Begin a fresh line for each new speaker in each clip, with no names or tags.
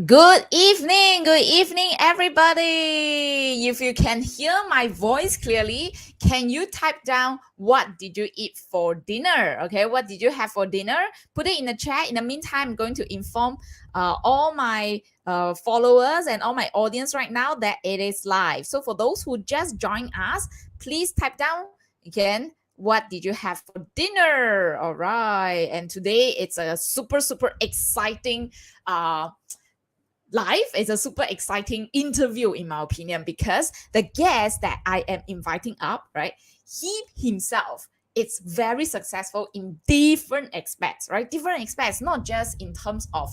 Good evening, everybody. If you can hear my voice clearly, can you type down what did you eat for dinner? Okay, what did you have for dinner? Put it in the chat. In the meantime, I'm going to inform all my followers and all my audience right now that it is live. So for those who just joined us, please type down again. What did you have for dinner? All right, and today it's a super exciting live is a super exciting interview in my opinion because the guest that I am inviting up, right, he himself it's very successful in different aspects, right? Different aspects, not just in terms of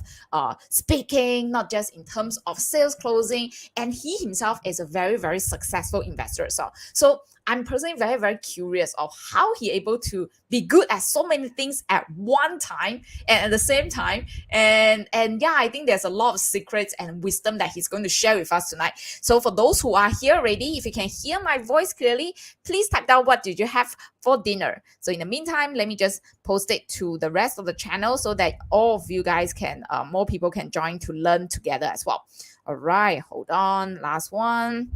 speaking, not just in terms of sales closing, and he himself is a very successful investor. So I'm personally very curious of how he able to be good at so many things at one time and at the same time and yeah, I think there's a lot of secrets and wisdom that he's going to share with us tonight. So for those who are here already, if you can hear my voice clearly, please type down what did you have for dinner. So in the meantime, let me just post it to the rest of the channel so that all of you guys can more people can join to learn together as well. All right, hold on, last one.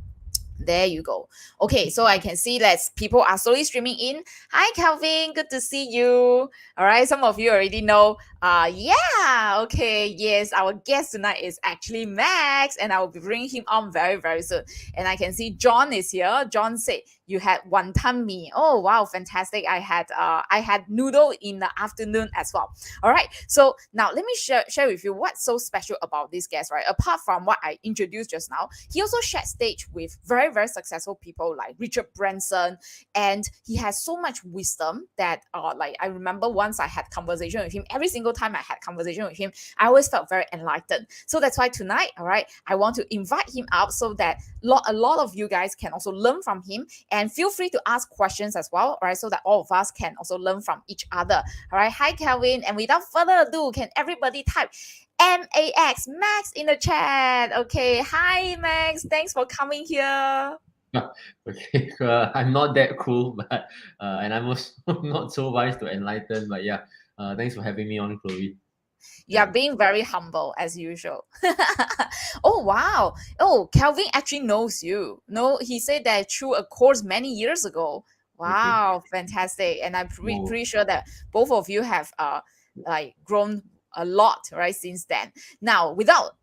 There you go. Okay, so I can see that people are slowly streaming in. Hi, Calvin. Good to see you. All right, some of you already know. Yeah. Okay. Yes, our guest tonight is actually Max, and I will be bringing him on very soon. And I can see John is here. John said you had wonton mee. Oh wow, fantastic! I had noodle in the afternoon as well. All right. So now let me share with you what's so special about this guest, right? Apart from what I introduced just now, he also shared stage with very successful people like Richard Branson, and he has so much wisdom that like I remember once I had conversation with him. Every single time I had conversation with him, I always felt very enlightened. So that's why tonight, all right, I want to invite him out so that a lot of you guys can also learn from him, and feel free to ask questions as well, all right, so that all of us can also learn from each other. All right, hi Kelvin, and without further ado, can everybody type Max in the chat? Okay, hi Max, thanks for coming here.
Okay, I'm not that cool, but and I'm also not so wise to enlighten. But yeah, thanks for having me on, Chloe.
You're being very humble as usual. Oh wow. Oh, Calvin actually knows you. No, he said that through a course many years ago.
Okay.
Wow, fantastic. And I'm
Oh,
pretty sure that both of you have like grown a lot right since then. Now without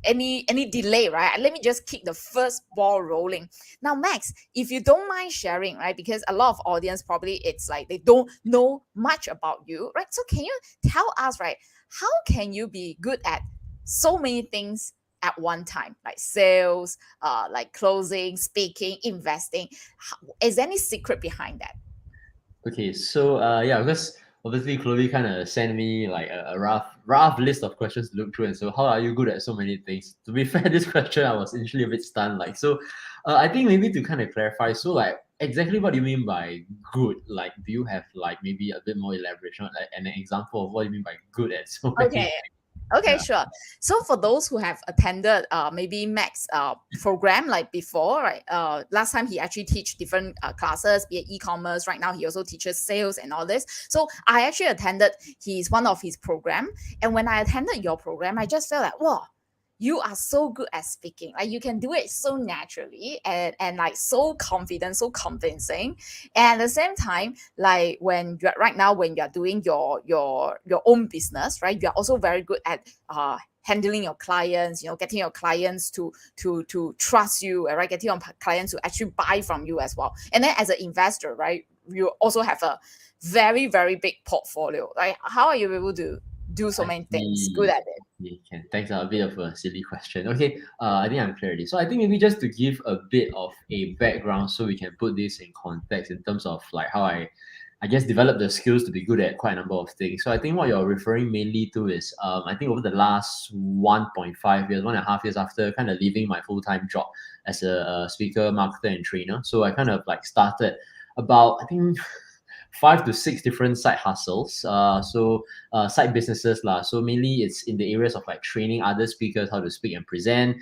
any delay, right, let me just kick the first ball rolling. Now Max, if you don't mind sharing, right, because a lot of audience probably it's like they don't know much about you, right? So can you tell us, right, how can you be good at so many things at one time, like sales, like closing, speaking, investing? Is there any secret behind that?
okay. So yeah, because obviously Chloe kind of sent me like a rough list of questions to look through, and so how are you good at so many things? To be fair, this question I was initially a bit stunned. Like, so I think maybe to kind of clarify, so like exactly what do you mean by good? Like, do you have like maybe a bit more elaboration, like an example of what you mean by good at so many
Okay.
things?
Okay,
Yeah.
sure. So for those who have attended maybe Max program like before, right? Last time he actually teach different classes, be it e-commerce. Right now he also teaches sales and all this. So I actually attended one of his program, and when I attended your program, I just felt like, wow, you are so good at speaking. Like you can do it so naturally and like so confident, so convincing. And at the same time, like when you're right now when you're doing your own business, right, you're also very good at handling your clients, getting your clients to trust you, right, getting your clients to actually buy from you as well. And then as an investor, right, you also have a very big portfolio. Like how are you able to do so
I
many things good
see.
at it?
Okay, can. Thanks. A bit of a silly question. Okay, I think I'm clear already. So I think maybe just to give a bit of a background, so we can put this in context in terms of like how I guess develop the skills to be good at quite a number of things. So I think what you're referring mainly to is I think over the last 1.5 years, 1.5 years after kind of leaving my full time job as a speaker, marketer, and trainer. So I kind of like started about I think 5 to 6 different side hustles. Side businesses lah. So mainly it's in the areas of like training other speakers how to speak and present,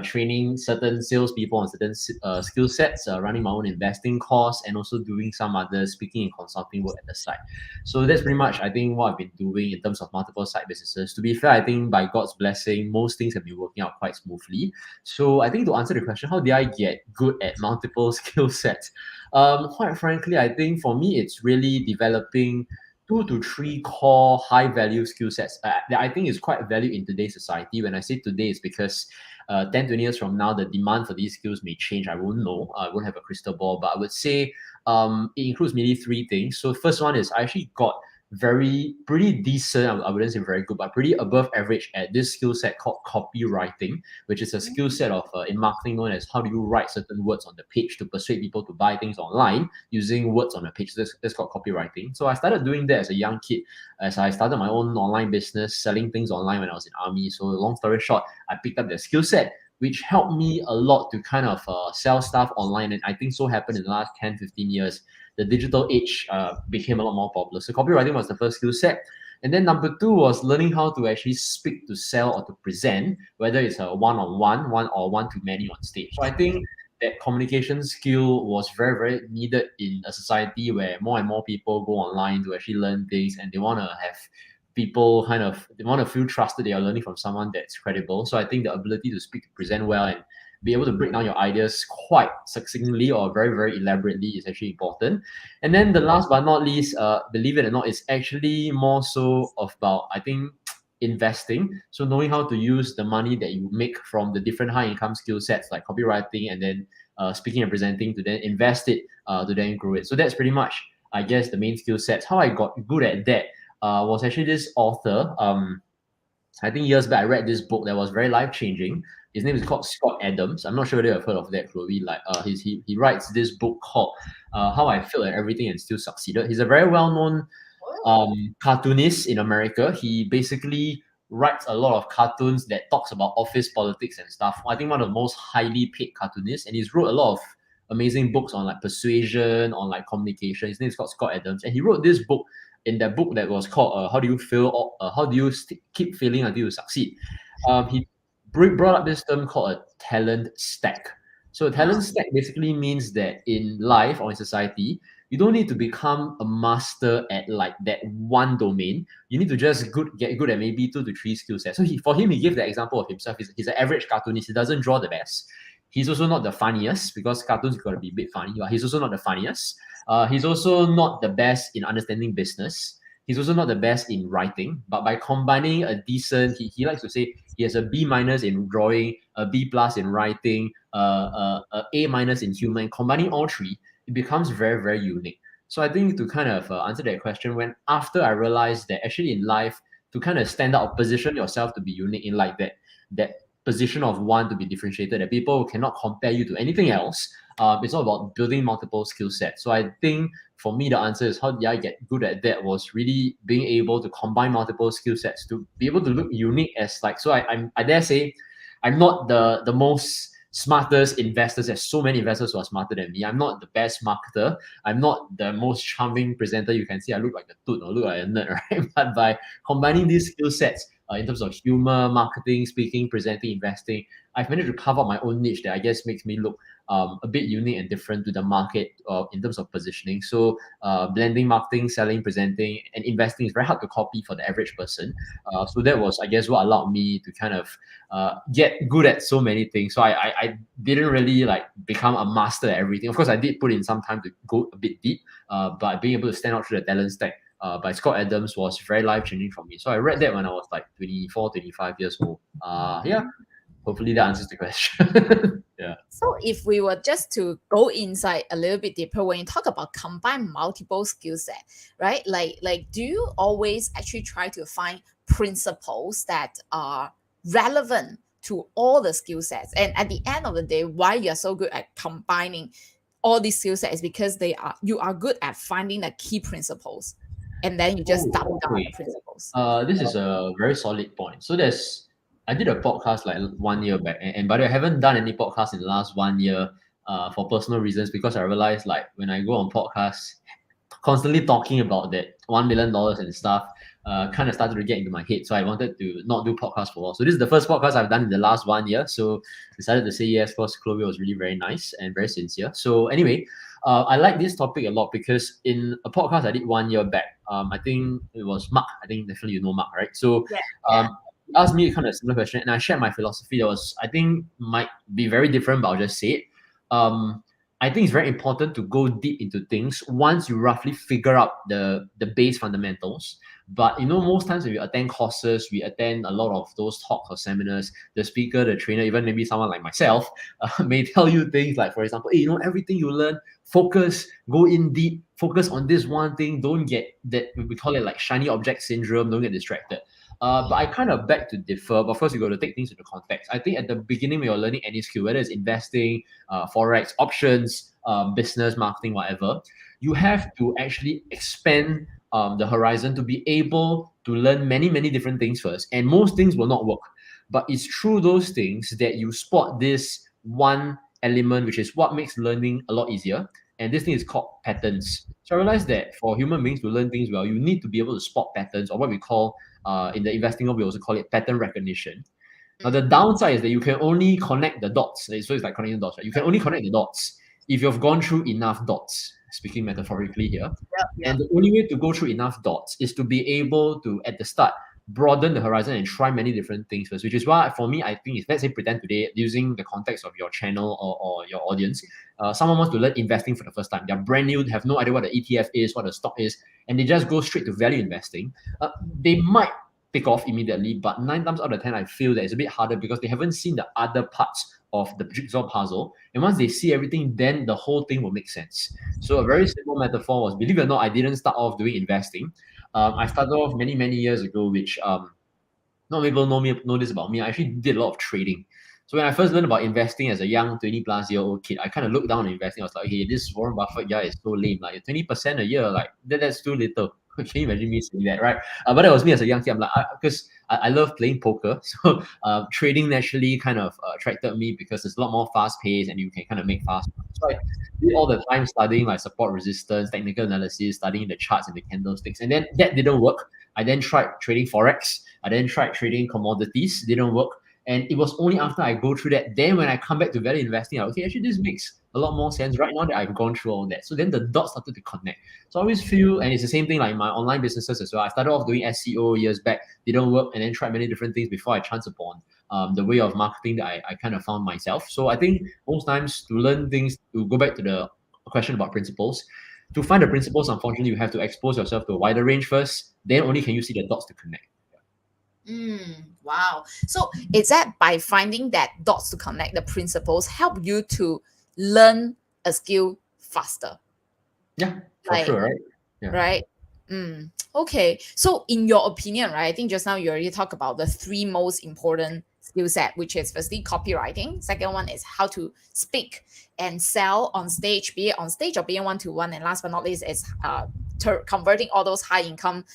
training certain salespeople on certain skill sets, running my own investing course, and also doing some other speaking and consulting work at the side. So that's pretty much, I think, what I've been doing in terms of multiple side businesses. To be fair, I think by God's blessing, most things have been working out quite smoothly. So I think to answer the question, how did I get good at multiple skill sets? Quite frankly, I think for me, it's really developing 2 to 3 core high value skill sets that I think is quite valued in today's society. When I say today, it's because 10, 20 years from now, the demand for these skills may change. I won't know. I won't have a crystal ball, but I would say it includes mainly 3 things. So first one is I actually got pretty decent, I wouldn't say very good, but pretty above average at this skill set called copywriting, which is a skill set of in marketing known as how do you write certain words on the page to persuade people to buy things online using words on the page. So that's called copywriting. So I started doing that as a young kid, as I started my own online business, selling things online when I was in army. So long story short, I picked up that skill set, which helped me a lot to kind of sell stuff online. And I think so happened in the last 10, 15 years. The digital age became a lot more popular. So copywriting was the first skill set. And then number 2 was learning how to actually speak, to sell, or to present, whether it's a one-on-one, one or one-to-many on stage. So I think that communication skill was very, very needed in a society where more and more people go online to actually learn things, and they want to have people they want to feel trusted they are learning from someone that's credible. So I think the ability to speak, to present well, and be able to break down your ideas quite succinctly or very, very elaborately is actually important. And then the last but not least, believe it or not, is actually more so about, I think, investing. So knowing how to use the money that you make from the different high income skill sets like copywriting and then speaking and presenting to then invest it to then grow it. So that's pretty much, I guess, the main skill sets. How I got good at that was actually this author. I think years back I read this book that was very life changing. His name is called Scott Adams. I'm not sure whether you've heard of that, Chloe. Like he writes this book called How I Failed at Everything and Still Succeeded. He's a very well known cartoonist in America. He basically writes a lot of cartoons that talks about office politics and stuff. I think one of the most highly paid cartoonists, and he's wrote a lot of amazing books on like persuasion, on like communication. His name is called Scott Adams, and he wrote this book. In that book that was called How Do You Fail? How Do You Keep Failing Until You Succeed? He brought up this term called a talent stack. So a talent stack basically means that in life or in society, you don't need to become a master at like that one domain. You need to just get good at maybe 2 to 3 skill sets. So for him, he gave the example of himself. He's an average cartoonist. He doesn't draw the best. He's also not the funniest, because cartoons got to be a bit funny, but he's also not the funniest. He's also not the best in understanding business. He's also not the best in writing, but by combining a decent, he likes to say he has a B minus in drawing, a B plus in writing, a A minus in humor, and combining all 3, it becomes very, very unique. So I think to kind of answer that question, when after I realized that actually in life, to kind of stand out, position yourself to be unique in like that position of one to be differentiated, that people cannot compare you to anything else. It's all about building multiple skill sets. So I think for me, the answer is how did I get good at that was really being able to combine multiple skill sets to be able to look unique as like, so I dare say I'm not the most smartest investors. There's so many investors who are smarter than me. I'm not the best marketer. I'm not the most charming presenter. You can see I look like a toot or look like a nerd, right? But by combining these skill sets in terms of humor, marketing, speaking, presenting, investing, I've managed to carve out my own niche that I guess makes me look a bit unique and different to the market in terms of positioning. So blending marketing, selling, presenting, and investing is very hard to copy for the average person. So that was, I guess, what allowed me to kind of get good at so many things. So I didn't really like become a master at everything. Of course, I did put in some time to go a bit deep, but being able to stand out through the talent stack by Scott Adams was very life-changing for me. So I read that when I was like 24, 25 years old. Yeah, hopefully that answers the question. Yeah.
So if we were just to go inside a little bit deeper, when you talk about combine multiple skill set, right? Like do you always actually try to find principles that are relevant to all the skill sets? And at the end of the day, why you're so good at combining all these skill sets is because you are good at finding the key principles, and then you just double down on the principles.
This is a very solid point. So I did a podcast like 1 year back, and by the way, I haven't done any podcast in the last 1 year for personal reasons, because I realized like when I go on podcasts, constantly talking about that $1 million and stuff kind of started to get into my head. So I wanted to not do podcasts for a while. So this is the first podcast I've done in the last 1 year. So decided to say yes because Chloe was really very nice and very sincere. So anyway, I like this topic a lot because in a podcast I did 1 year back, I think it was Mark. I think definitely you know Mark, right? So
Yeah.
he asked me kind of a similar question, and I shared my philosophy that was I think might be very different, but I'll just say it. I think it's very important to go deep into things once you roughly figure out the base fundamentals. But most times when we attend courses, we attend a lot of those talks or seminars, the speaker, the trainer, even maybe someone like myself, may tell you things like, for example, hey, everything you learn, focus, go in deep, focus on this one thing, don't get that, we call it like shiny object syndrome, don't get distracted. But I kind of beg to differ. But first, you got to take things into context. I think at the beginning, when you're learning any skill, whether it's investing, forex, options, business, marketing, whatever, you have to actually expand the horizon to be able to learn many, many different things first. And most things will not work. But it's through those things that you spot this one element, which is what makes learning a lot easier. And this thing is called patterns. So I realized that for human beings to learn things well, you need to be able to spot patterns, or what we call in the investing world, we also call it pattern recognition. Now, the downside is that you can only connect the dots. So it's like connecting dots, right? You can only connect the dots if you've gone through enough dots, speaking metaphorically here.
Yeah.
And the only way to go through enough dots is to be able to, at the start, broaden the horizon and try many different things first, which is why for me, I think if let's say pretend today, using the context of your channel or your audience, someone wants to learn investing for the first time. They're brand new, they have no idea what the ETF is, what the stock is, and they just go straight to value investing. They might pick off immediately, but 9 times out of 10, I feel that it's a bit harder because they haven't seen the other parts of the jigsaw puzzle. And once they see everything, then the whole thing will make sense. So a very simple metaphor was, believe it or not, I didn't start off doing investing. I started off many, many years ago, which not many people know this about me. I actually did a lot of trading. So when I first learned about investing as a young 20-plus-year-old kid, I kind of looked down on investing. I was like, hey, this Warren Buffett guy is so lame. Like 20% a year, like that's too little. Can you imagine me saying that, right? But that was me as a young kid. I'm like, because I love playing poker. So trading naturally kind of attracted me because it's a lot more fast paced and you can kind of make fast money. So I did all the time studying like support resistance, technical analysis, studying the charts and the candlesticks. And then that didn't work. I then tried trading forex. I then tried trading commodities. Didn't work. And it was only after I go through that, then when I come back to value investing, okay, actually this makes a lot more sense right now that I've gone through all that. So then the dots started to connect. So I always feel, and it's the same thing like my online businesses as well. I started off doing SEO years back, didn't work, and then tried many different things before I chanced upon the way of marketing that I kind of found myself. So I think most times to learn things, to go back to the question about principles, to find the principles, unfortunately, you have to expose yourself to a wider range first. Then only can you see the dots to connect.
Wow. So is that by finding that dots to connect the principles help you to learn a skill faster?
Yeah, for sure, right? Yeah.
Right. Okay. So in your opinion, right, I think just now you already talked about the three most important skill set, which is firstly copywriting. Second one is how to speak and sell on stage, be it on stage or be it one-to-one. And last but not least is converting all those high income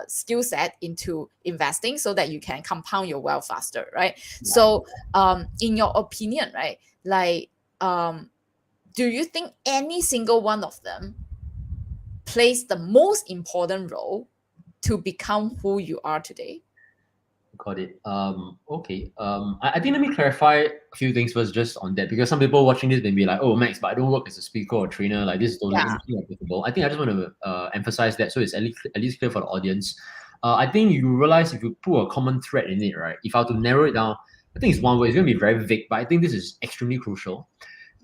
skill set into investing so that you can compound your wealth faster, right? Yeah. So in your opinion, right, like do you think any single one of them plays the most important role to become who you are today?
Got it. Okay. I think let me clarify a few things first just on that, because some people watching this may be like, oh, Max, but I don't work as a speaker or trainer. Like this is totally applicable. I think I just want to emphasize that so it's at least clear for the audience. I think you realize if you put a common thread in it, right? If I were to narrow it down, I think it's one way. It's going to be very vague, but I think this is extremely crucial.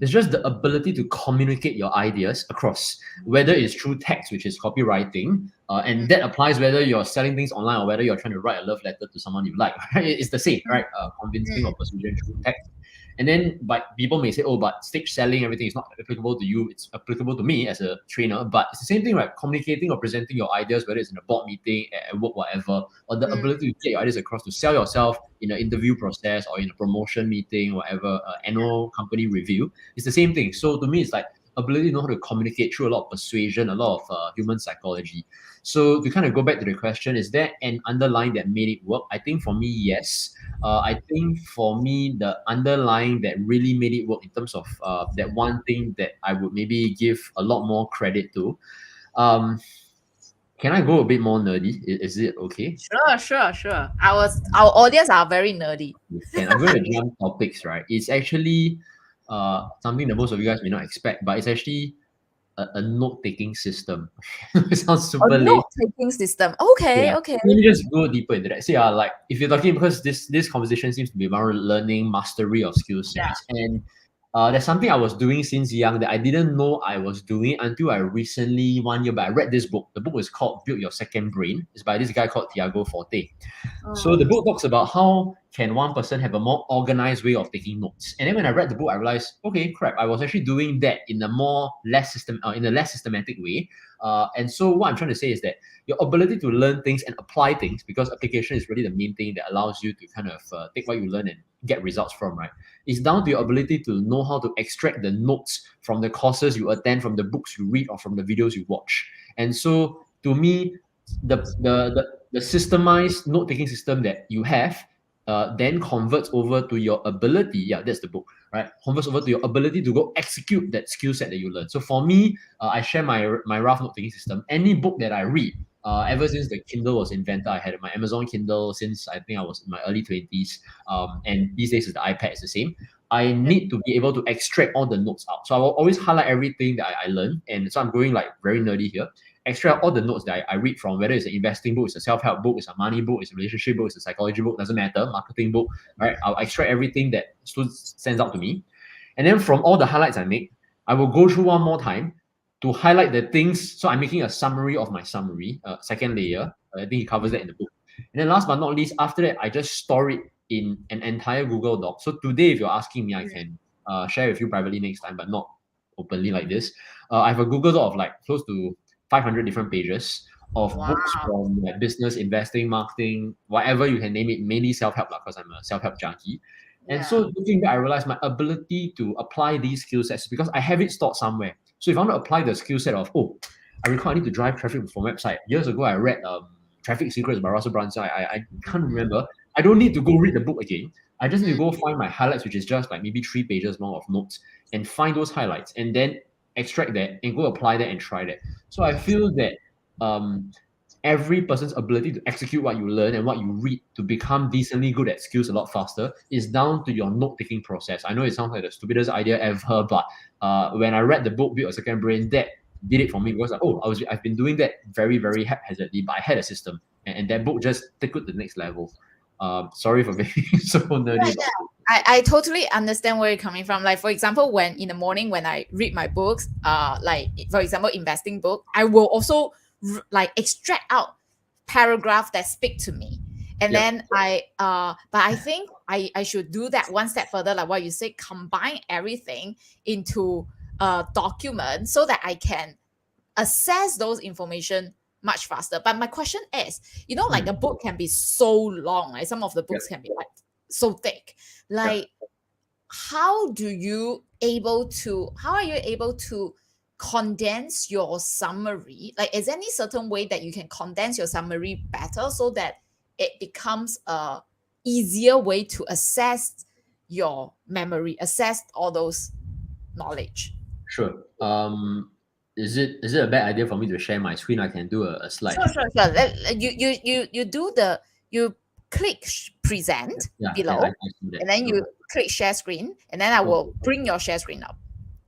It's just the ability to communicate your ideas across, whether it's through text, which is copywriting, and that applies whether you're selling things online or whether you're trying to write a love letter to someone you like. Right? It's the same, right? Convincing or persuasion through text. And then, but people may say, oh, but stage selling, everything is not applicable to you. It's applicable to me as a trainer. But it's the same thing, right? Communicating or presenting your ideas, whether it's in a board meeting, at work, whatever, or the ability to get your ideas across to sell yourself in an interview process or in a promotion meeting, whatever, annual company review. It's the same thing. So to me, it's like ability to know how to communicate through a lot of persuasion, a lot of human psychology. So to kind of go back to the question, is there an underlying that made it work? I think for me, yes. I think for me, the underlying that really made it work in terms of that one thing that I would maybe give a lot more credit to, Um, can I go a bit more nerdy? Is it okay?
Sure. Our audience are very nerdy.
Can I'm going to jump topics, right? It's actually something that most of you guys may not expect, but it's actually a note-taking system. It sounds
A
super lame.
note-taking system.
Yeah.
Okay.
Let me just go deeper into that. So yeah, like if you're talking, because this conversation seems to be about learning mastery of skill sets, and there's something I was doing since young that I didn't know I was doing until I recently, one year back, I read this book. The book is called Build Your Second Brain. It's by this guy called Tiago Forte. So the book talks about how can one person have a more organized way of taking notes. And then when I read the book, I realized, okay, crap, I was actually doing that in a less systematic way. And so what I'm trying to say is that your ability to learn things and apply things, because application is really the main thing that allows you to kind of take what you learn and get results from, right? It's down to your ability to know how to extract the notes from the courses you attend, from the books you read, or from the videos you watch. And so to me, the systemized note-taking system that you have then converts over to your ability. Yeah, that's the book, right? Converts over to your ability to go execute that skill set that you learn. So for me, I share my rough note-taking system. Any book that I read, ever since the Kindle was invented, I had my Amazon Kindle since I think I was in my early 20s. And these days is the iPad, it's the same. I need to be able to extract all the notes out. So I will always highlight everything that I learn. And so I'm going like very nerdy here. Extract all the notes that I read from, whether it's an investing book, it's a self-help book, it's a money book, it's a relationship book, it's a psychology book, doesn't matter, marketing book, right? I'll extract everything that stands out to me. And then from all the highlights I make, I will go through one more time to highlight the things. So I'm making a summary of my summary, second layer. I think he covers that in the book. And then last but not least, after that, I just store it in an entire Google Doc. So today, if you're asking me, I can share with you privately next time, but not openly like this. I have a Google Doc of like close to 500 different pages of books from like business, investing, marketing, whatever you can name it, mainly self-help, because I'm a self-help junkie. And so looking back, I realized my ability to apply these skill sets because I have it stored somewhere. So if I want to apply the skill set of, I recall I need to drive traffic from website. Years ago, I read Traffic Secrets by Richard Branson. I can't remember. I don't need to go read the book again. I just need to go find my highlights, which is just like maybe 3 pages long of notes, and find those highlights and then extract that and go apply that and try that. So I feel that every person's ability to execute what you learn and what you read to become decently good at skills a lot faster is down to your note-taking process. I know it sounds like the stupidest idea ever, but when I read the book Build a Second Brain, that did it for me because I've been doing that very, very haphazardly, but I had a system, and that book just took it to the next level. Sorry for being so nerdy.
I totally understand where you're coming from. Like, for example, when in the morning when I read my books, like for example, investing book, I will also like extract out paragraph that speak to me. And then but I think I should do that one step further, like what you say, combine everything into a document so that I can assess those information much faster. But my question is, like a book can be so long, like some of the books can be like so thick. Like, how are you able to condense your summary? Like, is there any certain way that you can condense your summary better so that it becomes a easier way to assess your memory, assess all those knowledge?
Sure. Is it a bad idea for me to share my screen? I can do a slide.
Sure. You click present below, and then you click share screen, and then I will bring your share screen up.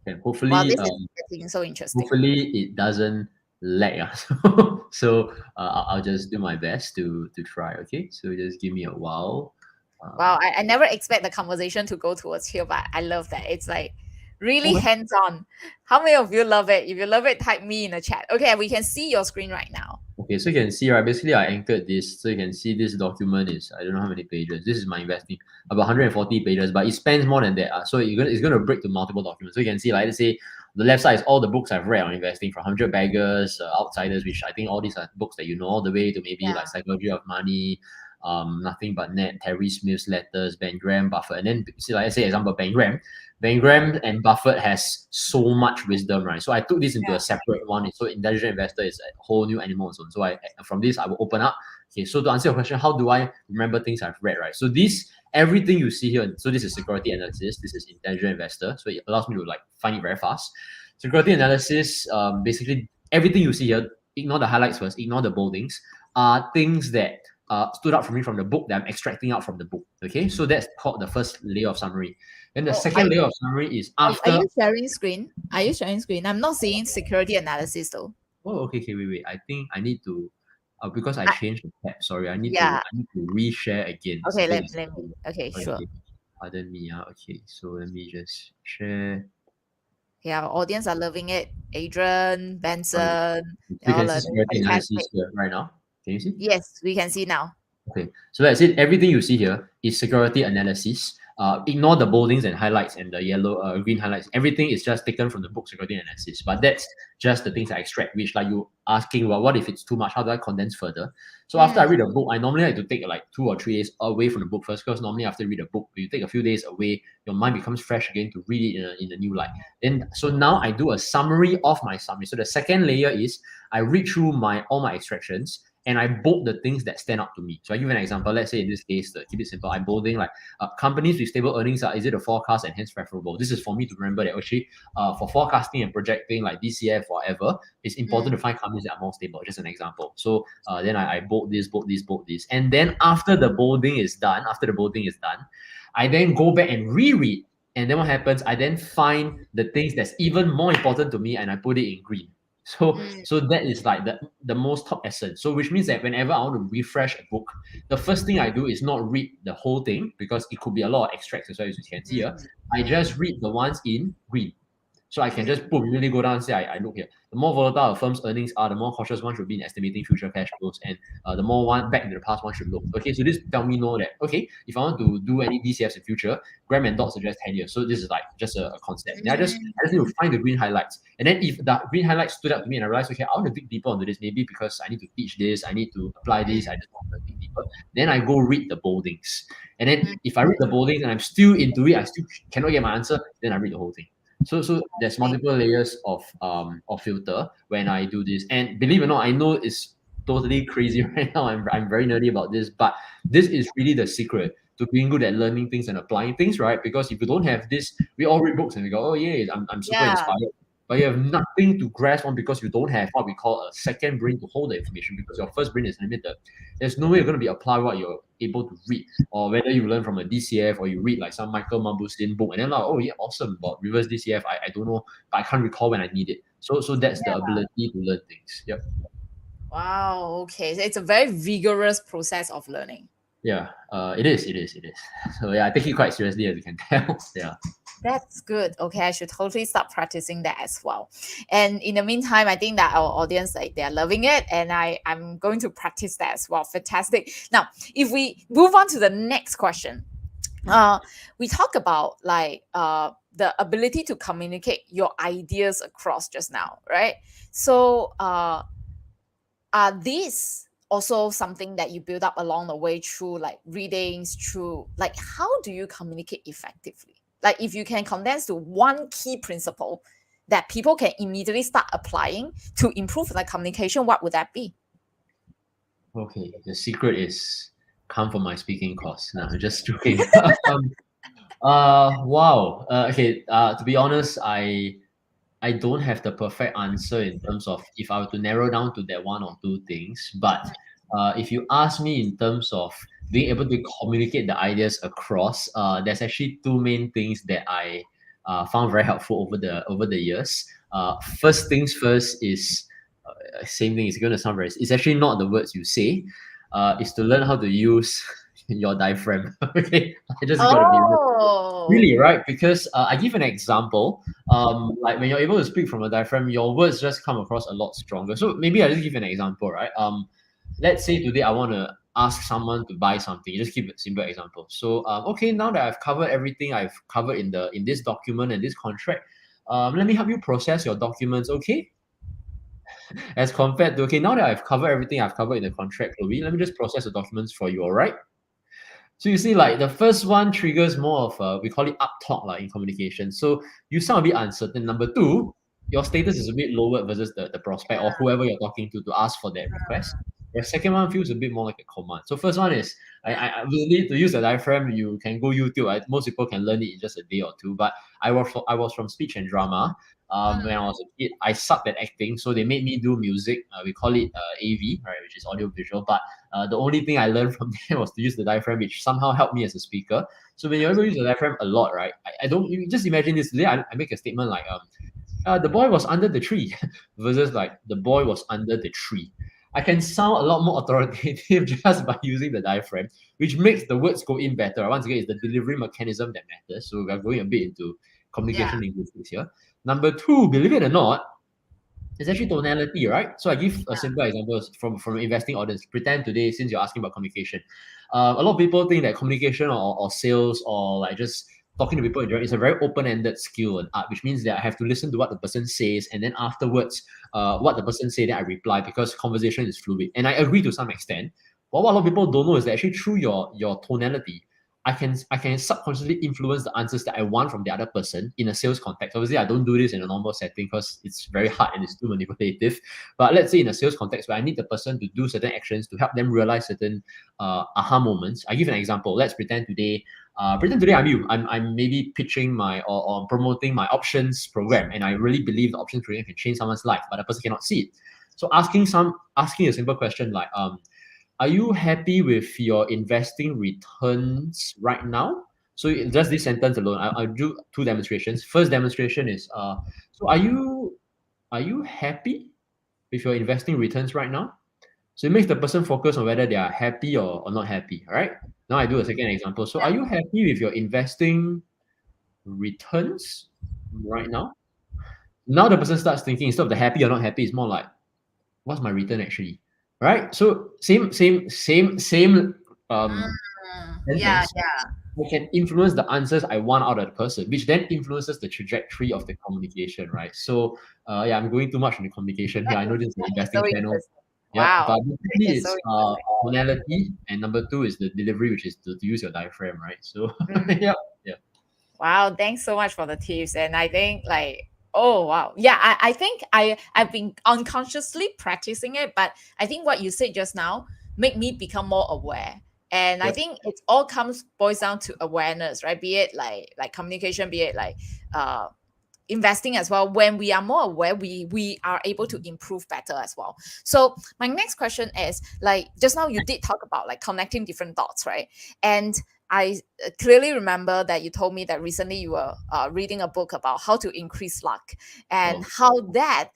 Okay, hopefully,
this is getting so interesting.
Hopefully, it doesn't lag. So I'll just do my best to try. Okay, so just give me a while.
Wow, I never expect the conversation to go towards here, but I love that. It's like really hands-on. How many of you love it? If you love it, type me in the chat. Okay, we can see your screen right now.
Okay, so you can see, right, basically I anchored this. So you can see this document is, I don't know how many pages. This is my investing, about 140 pages, but it spans more than that. So it's going to break to multiple documents. So you can see, like, let's say, the left side is all the books I've read on investing, from 100 Baggers, Outsiders, which I think all these are books that you know, all the way to maybe like Psychology of Money, Nothing But Net, Terry Smith's Letters, Ben Graham, Buffett. And then, see, like I say, example, Ben Graham and Buffett has so much wisdom, right? So I took this into a separate one. So Intelligent Investor is a whole new animal. So from this, I will open up. Okay, so to answer your question, how do I remember things I've read, right? So everything you see here, so this is security analysis, this is Intelligent Investor. So it allows me to like find it very fast. Security analysis, basically everything you see here, ignore the highlights first, ignore the boldings, are things that stood out for me from the book that I'm extracting out from the book. Okay, so that's called the first layer of summary. Then the
Oh,
second layer of summary is
are
after.
you sharing screen? Are you sharing screen? I'm not seeing security analysis though.
Oh, okay, wait. I think I need to, because I
I,
changed the tab. Sorry,
yeah.
I need to reshare again.
Okay,
Second.
let me. Okay, sure.
Okay, pardon me. Okay, so let me just share.
Yeah, our audience are loving it. Adrian,
Got it.
Benson,
So
they're
you
all
can see
learning.
security analysis
Fantastic.
here right now. Can you see?
Yes, we can see now.
Okay, so that's it. Everything you see here is security analysis. Ignore the boldings and highlights and the yellow, green highlights. Everything is just taken from the book security analysis. But that's just the things I extract. Which, like you asking, well, what if it's too much? How do I condense further? So after I read a book, I normally like to take like 2 or 3 days away from the book first. Because normally after you read a book, you take a few days away, your mind becomes fresh again to read it in a new light. Then so now I do a summary of my summary. So the second layer is I read through all my extractions and I bold the things that stand out to me. So I give an example. Let's say in this case, to keep it simple, I'm bolding like companies with stable earnings is it a forecast and hence preferable. This is for me to remember that actually for forecasting and projecting like DCF or whatever, it's important to find companies that are more stable. Just an example. So then I bold this, and then after the bolding is done, I then go back and reread. And then what happens? I then find the things that's even more important to me and I put it in green. So that is like the most top essence. So which means that whenever I want to refresh a book, the first thing I do is not read the whole thing because it could be a lot of extracts as well as you can see here. I just read the ones in green. So I can just boom, immediately go down and say, I look here. The more volatile a firm's earnings are, the more cautious one should be in estimating future cash flows. And the more one back into the past one should look. Okay, so this tell me know that, okay, if I want to do any DCFs in future, Graham and Dodd suggest 10 years. So this is like just a concept. And I just need to find the green highlights. And then if the green highlights stood out to me and I realized, okay, I want to dig deeper into this, maybe because I need to teach this, I need to apply this, I just want to dig deeper. Then I go read the boldings. And then if I read the boldings and I'm still into it, I still cannot get my answer, then I read the whole thing. So there's multiple layers of filter when I do this. And believe it or not, I know it's totally crazy right now. I'm very nerdy about this, but this is really the secret to being good at learning things and applying things, right? Because if you don't have this, we all read books and we go, oh yeah, I'm super inspired. But you have nothing to grasp on because you don't have what we call a second brain to hold the information because your first brain is limited. There's no way you're going to be apply what you're able to read, or whether you learn from a DCF or you read like some Michael Mambustin book and then like, oh yeah, awesome, about reverse DCF. I don't know, but I can't recall when I need it. So that's the ability to learn things. Yep.
Wow. Okay. So it's a very vigorous process of learning.
Yeah. It is. So yeah, I take it quite seriously as you can tell. Yeah.
That's good. Okay, I should totally start practicing that as well. And in the meantime, I think that our audience, like, they're loving it, and I'm going to practice that as well. Fantastic. Now, if we move on to the next question, we talk about like the ability to communicate your ideas across just now, right? So are these also something that you build up along the way through like readings, through like how do you communicate effectively? Like if you can condense to one key principle that people can immediately start applying to improve their communication, what would that be?
Okay, the secret is come from my speaking course. No, I'm just joking. Wow. Okay. To be honest, I don't have the perfect answer in terms of if I were to narrow down to that one or two things. But if you ask me in terms of being able to communicate the ideas across, there's actually two main things that I found very helpful over the years. First things first is same thing. It's going to sound very. It's actually not the words you say. Is to learn how to use your diaphragm. Okay, I just got to be real. Really, right? Because I give an example. Like when you're able to speak from a diaphragm, your words just come across a lot stronger. So maybe I just give an example, right? Let's say today I want to ask someone to buy something. You just give a simple example. So okay, now that I've covered everything I've covered in this document and this contract, let me help you process your documents, okay? As compared to, okay, now that I've covered everything I've covered in the contract, Chloe, let me just process the documents for you, all right? So you see, like the first one triggers more of we call it up talk like in communication. So you sound a bit uncertain. Number two, your status is a bit lower versus the prospect or whoever you're talking to ask for that request. The second one feels a bit more like a command. So first one is I really to use the diaphragm, you can go YouTube. Most people can learn it in just a day or two. But I was from speech and drama. When I was a kid, I sucked at acting, so they made me do music. We call it AV, right, which is audio visual. But the only thing I learned from there was to use the diaphragm, which somehow helped me as a speaker. So when you ever use the diaphragm a lot, right? I don't you just imagine this. Today I make a statement like the boy was under the tree versus like the boy was under the tree. I can sound a lot more authoritative just by using the diaphragm, which makes the words go in better. Once again, it's the delivery mechanism that matters. So we're going a bit into communication linguistics here. Number two, believe it or not, it's actually tonality, right? So I give a simple example from an investing audience. Pretend today, since you're asking about communication, a lot of people think that communication or sales or like just talking to people in general is a very open-ended skill and art, which means that I have to listen to what the person says, and then afterwards, what the person say, then I reply, because conversation is fluid. And I agree to some extent. But what a lot of people don't know is that actually through your tonality, I can subconsciously influence the answers that I want from the other person in a sales context. Obviously, I don't do this in a normal setting because it's very hard and it's too manipulative. But let's say in a sales context where I need the person to do certain actions to help them realize certain aha moments. I give an example. Let's pretend today. Pretend today I'm you. I'm maybe pitching my or promoting my options program, and I really believe the options program can change someone's life, but the person cannot see it. So asking a simple question like are you happy with your investing returns right now? So just this sentence alone, I'll do two demonstrations. First demonstration is, so are you happy with your investing returns right now? So it makes the person focus on whether they are happy or not happy. All right. Now I do a second example. So are you happy with your investing returns right now? Now the person starts thinking, instead of the happy or not happy, it's more like, what's my return actually? Right? So same
Yeah,
sentence. I can influence the answers I want out of the person, which then influences the trajectory of the communication, right? So yeah, I'm going too much into communication here. I know this is an
it's so
investing channel.
interesting.
Yep.
Wow,
But basically
it's so
it's
interesting.
tonality, and number two is the delivery, which is to use your diaphragm, right? So
Mm.
yeah. Yeah.
Wow, thanks so much for the tips. And I think like, oh wow. Yeah, I think I've been unconsciously practicing it, but I think what you said just now make me become more aware. And I
Yep.
think it all boils down to awareness, right? Be it like communication, be it like uh investing as well. When we are more aware, we are able to improve better as well. So my next question is like, just now you did talk about like connecting different dots, right? And I clearly remember that you told me that recently you were reading a book about how to increase luck, and
Oh.
how that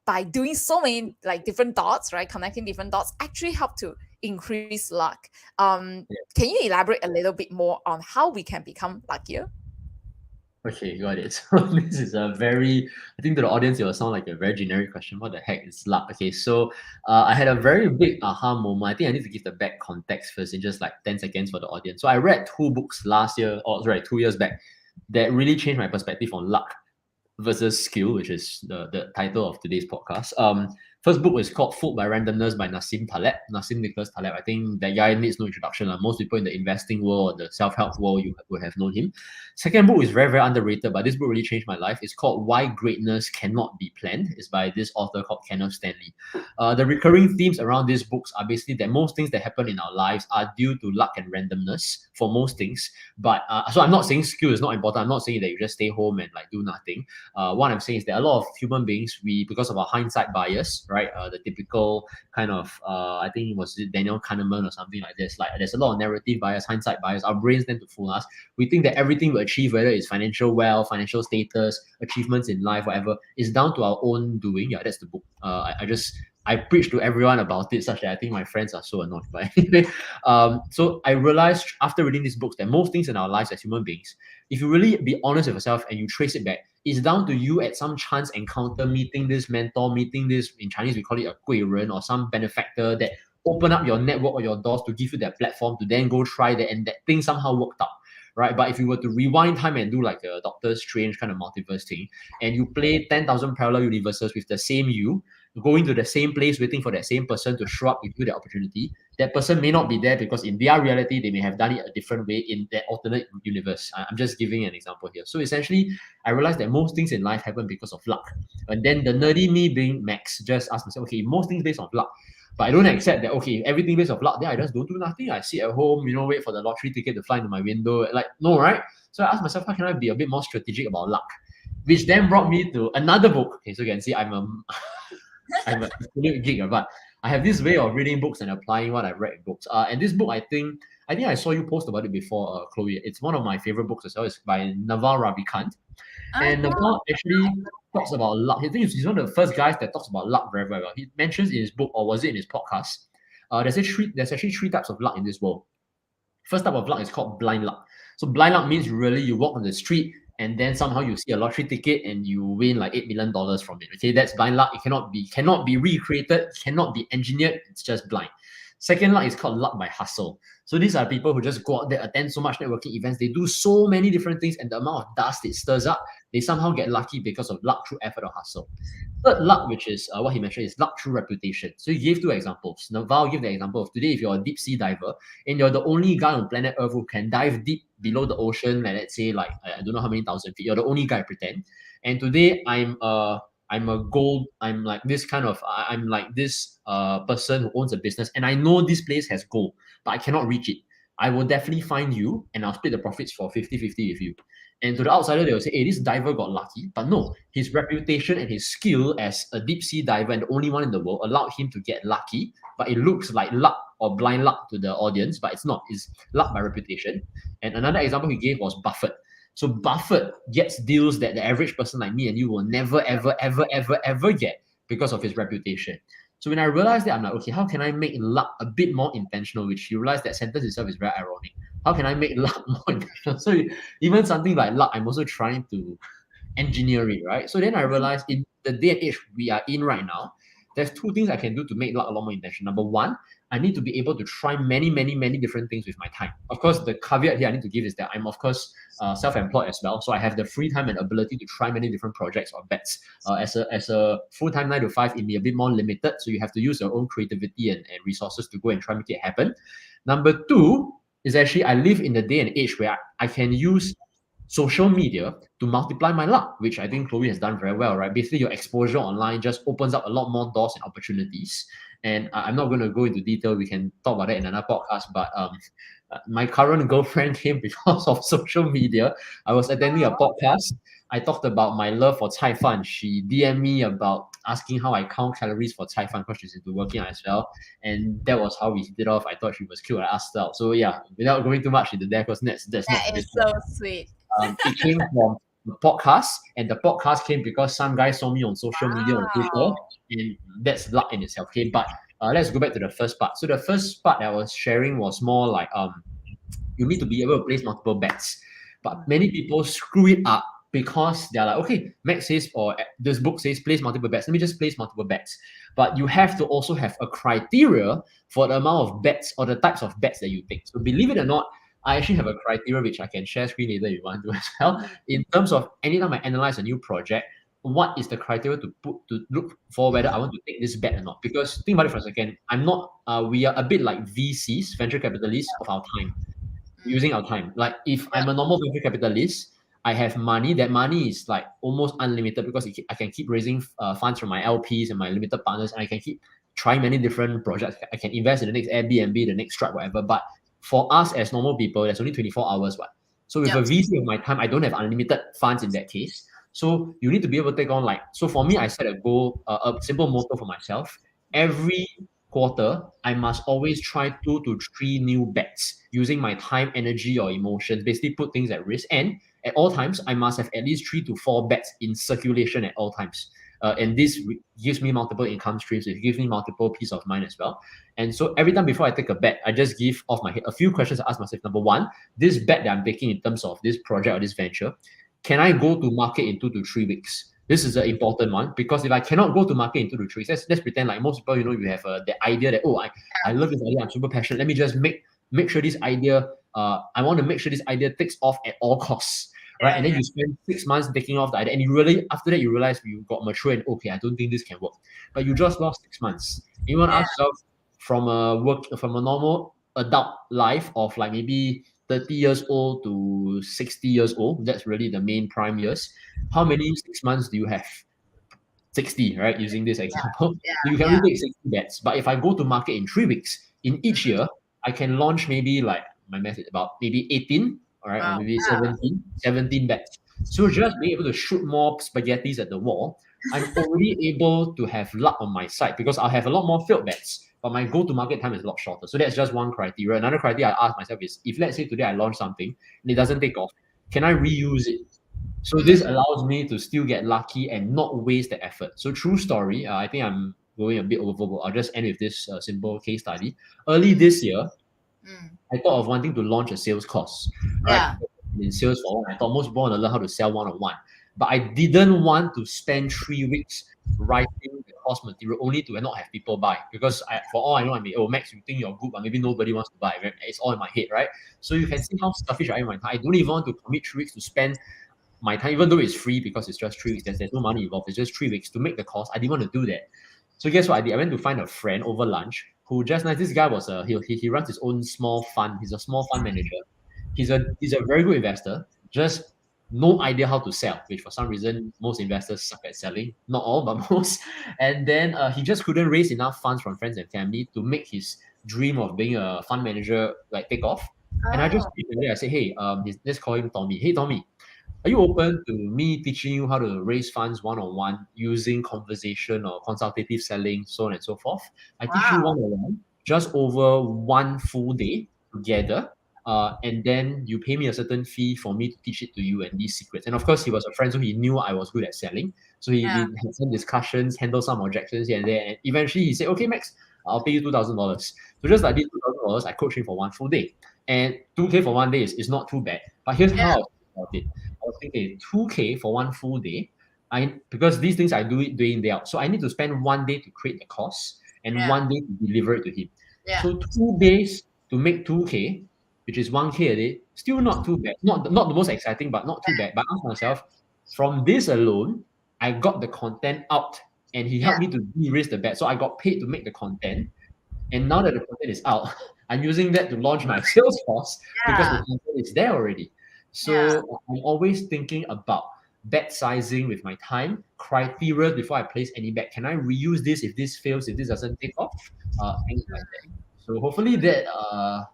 by doing so many like different dots, right, connecting different dots actually help to increase luck. Can you elaborate a little bit more on how we can become luckier?
Okay, got it. So this is a very, I think to the audience, it will sound like a very generic question. What the heck is luck? Okay, so I had a very big aha moment. I think I need to give the back context first in just like 10 seconds for the audience. So I read two books last year, or sorry, 2 years back, that really changed my perspective on luck versus skill, which is the title of today's podcast. First book is called Fooled by Randomness by Nassim Nicholas Taleb. I think that guy needs no introduction. Most people in the investing world or the self-help world, you would have known him. Second book is very, very underrated, but this book really changed my life. It's called Why Greatness Cannot Be Planned. It's by this author called Kenneth Stanley. The recurring themes around these books are basically that most things that happen in our lives are due to luck and randomness for most things. But so I'm not saying skill is not important. I'm not saying that you just stay home and like do nothing. What I'm saying is that a lot of human beings, we, because of our hindsight bias, right? The typical kind of, I think it was Daniel Kahneman or something like this. Like there's a lot of narrative bias, hindsight bias. Our brains tend to fool us. We think that everything we achieve, whether it's financial wealth, financial status, achievements in life, whatever, is down to our own doing. Yeah, that's the book. I preach to everyone about it, such that I think my friends are so annoyed. But anyway, so I realized after reading these books that most things in our lives as human beings, if you really be honest with yourself and you trace it back, it's down to you at some chance encounter, meeting this mentor, meeting this, in Chinese we call it a 贵人, or some benefactor that open up your network or your doors to give you that platform to then go try that, and that thing somehow worked out. Right, but if you were to rewind time and do like a Doctor Strange kind of multiverse thing, and you play 10,000 parallel universes with the same you, going to the same place, waiting for that same person to show up, give you the opportunity, that person may not be there because in their reality, they may have done it a different way in that alternate universe. I'm just giving an example here. So essentially, I realized that most things in life happen because of luck. And then the nerdy me being Max just asked myself, okay, most things based on luck. But I don't accept that, okay, everything based on luck, then I just don't do nothing. I sit at home, wait for the lottery ticket to fly into my window. Like, no, right? So I asked myself, how can I be a bit more strategic about luck? which then brought me to another book. Okay, so you can see I'm a I'm a absolute geek, but I have this way of reading books and applying what I've read in books. And this book, I think I saw you post about it before, Chloe. It's one of my favorite books as well. It's by Naval Ravikant. And Naval actually talks about luck. I think he's one of the first guys that talks about luck very, very well. He mentions in his book, or was it in his podcast, there's actually three types of luck in this world. First type of luck is called blind luck. So blind luck means really you walk on the street and then somehow you see a lottery ticket and you win like $8 million from it. Okay, that's blind luck. It cannot be recreated, cannot be engineered. It's just blind. Second luck is called luck by hustle. So these are people who just go out there, attend so much networking events. They do so many different things, and the amount of dust it stirs up, they somehow get lucky because of luck through effort or hustle. Third luck, which is what he mentioned, is luck through reputation. So he gave two examples. Naval gave the example of today, if you're a deep sea diver and you're the only guy on planet Earth who can dive deep below the ocean, like let's say like I don't know how many thousand feet, you're the only guy, pretend. And today I'm like this person who owns a business, and I know this place has gold, but I cannot reach it. I will definitely find you and I'll split the profits for 50-50 with you. And to the outsider, they will say, hey, this diver got lucky. But no, his reputation and his skill as a deep sea diver and the only one in the world allowed him to get lucky. But it looks like luck or blind luck to the audience, but it's not. It's luck by reputation. And another example he gave was Buffett. So Buffett gets deals that the average person like me and you will never, ever, ever, ever, ever get because of his reputation. So when I realized that, I'm like, okay, how can I make luck a bit more intentional? Which you realize that sentence itself is very ironic. How can I make luck more intentional? So even something like luck, I'm also trying to engineer it, right? So then I realized in the day and age we are in right now, there's two things I can do to make luck a lot more intentional. Number one, I need to be able to try many, many, many different things with my time. Of course, the caveat here I need to give is that I'm, of course, self-employed as well. So I have the free time and ability to try many different projects or bets. As a full-time 9 to 5, it may be a bit more limited. So you have to use your own creativity and resources to go and try and make it happen. Number two is actually I live in the day and age where I can use social media to multiply my luck, which I think Chloe has done very well, right? Basically, your exposure online just opens up a lot more doors and opportunities. And I'm not going to go into detail. We can talk about that in another podcast. But my current girlfriend came because of social media. I was attending a podcast. I talked about my love for Cai Fan. She DM'd me about asking how I count calories for Cai Fan because she's into working out as well. And that was how we hit it off. I thought she was cute. I asked her out. So yeah, without going too much into that, because that's
That
not
is so sweet.
it came from the podcast, and the podcast came because some guy saw me on social media on Twitter, and that's luck in itself. Okay, but let's go back to the first part. So the first part I was sharing was more like you need to be able to place multiple bets, but many people screw it up because they're like, okay, Max says or this book says place multiple bets. Let me just place multiple bets. But you have to also have a criteria for the amount of bets or the types of bets that you take. So believe it or not, I actually have a criteria which I can share screen later if you want to as well. In terms of anytime I analyze a new project, what is the criteria to look for whether I want to take this bet or not? Because think about it for a second. I'm not. We are a bit like VCs, venture capitalists of our time, using our time. Like if I'm a normal venture capitalist, I have money. That money is like almost unlimited because I can keep raising funds from my LPs and my limited partners, and I can keep trying many different projects. I can invest in the next Airbnb, the next Stripe, whatever. But for us as normal people, there's only 24 hours. What? So with a VC of my time, I don't have unlimited funds in that case. So you need to be able to take on so for me, I set a goal, a simple motto for myself. Every quarter, I must always try 2 to 3 new bets using my time, energy, or emotions, basically put things at risk. And at all times, I must have at least 3 to 4 bets in circulation at all times. And this gives me multiple income streams. It gives me multiple peace of mind as well. And so every time before I take a bet, I just give off my head a few questions to ask myself. Number one, this bet that I'm taking in terms of this project or this venture, can I go to market in 2 to 3 weeks? This is an important one because if I cannot go to market in 2 to 3 weeks, let's pretend like most people, you have the idea that, I love this idea, I'm super passionate. Let me just make sure this idea, I want to make sure this idea takes off at all costs. Right, and then you spend 6 months taking off the idea, and you really, after that, you realize you got mature and okay, I don't think this can work. But you just lost 6 months. You want to ask yourself from a normal adult life of like maybe 30 years old to 60 years old. That's really the main prime years. How many 6 months do you have? 60, right? Using this example, you can only take 60 bets. But if I go to market in 3 weeks, in each year, I can launch maybe like my math is about maybe 18. All right, or maybe 17 bets. So just being able to shoot more spaghettis at the wall, I'm already able to have luck on my side because I'll have a lot more failed bets, but my go-to-market time is a lot shorter. So that's just one criteria. Another criteria I ask myself is, if let's say today I launch something and it doesn't take off, can I reuse it? So this
Mm,
allows me to still get lucky and not waste the effort. So true story, I think I'm going a bit overboard. I'll just end with this simple case study. Early this year,
mm.
I thought of wanting to launch a sales course, right?
Yeah.
In sales for one, I thought most people want to learn how to sell one-on-one, but I didn't want to spend 3 weeks writing the course material only to not have people buy because for all I know, I mean, oh Max, you think you're good, but maybe nobody wants to buy. Right? It's all in my head, right? So you can see how selfish I am. I don't even want to commit 3 weeks to spend my time, even though it's free because it's just 3 weeks. There's no money involved. It's just 3 weeks to make the course. I didn't want to do that. So guess what I did? I went to find a friend over lunch who just nice. This guy was he runs his own small fund. He's a small fund manager. He's a very good investor. Just no idea how to sell, which for some reason most investors suck at selling. Not all, but most. And then he just couldn't raise enough funds from friends and family to make his dream of being a fund manager like take off. And I just
Oh,
I said, hey, let's call him Tommy. Hey Tommy, are you open to me teaching you how to raise funds one-on-one using conversation or consultative selling, so on and so forth? I teach you
wow.
one-on-one just over one full day together. And then you pay me a certain fee for me to teach it to you and these secrets. And of course, he was a friend, so he knew I was good at selling. So
Yeah.
we had some discussions, handled some objections here and there. And eventually he said, okay, Max, I'll pay you $2,000. So just like this $2,000, I coached him for one full day. And 2K for one day is not too bad. But here's
Yeah.
how I was about it. I was thinking 2K for one full day. Because these things I do it day in, day out. So I need to spend one day to create the course and
Yeah.
one day to deliver it to him.
Yeah.
So 2 days to make 2K, which is 1K a day, still not too bad. Not the most exciting, but not too bad. But I asked myself, from this alone, I got the content out and he
Yeah.
helped me to de-risk the bet. So I got paid to make the content. And now that the content is out, I'm using that to launch my sales course because the
Yeah.
content is there already.
Yeah.
So I'm always thinking about bet sizing with my time, criteria before I place any bet. Can I reuse this if this fails, if this doesn't take off? Things like that. So hopefully that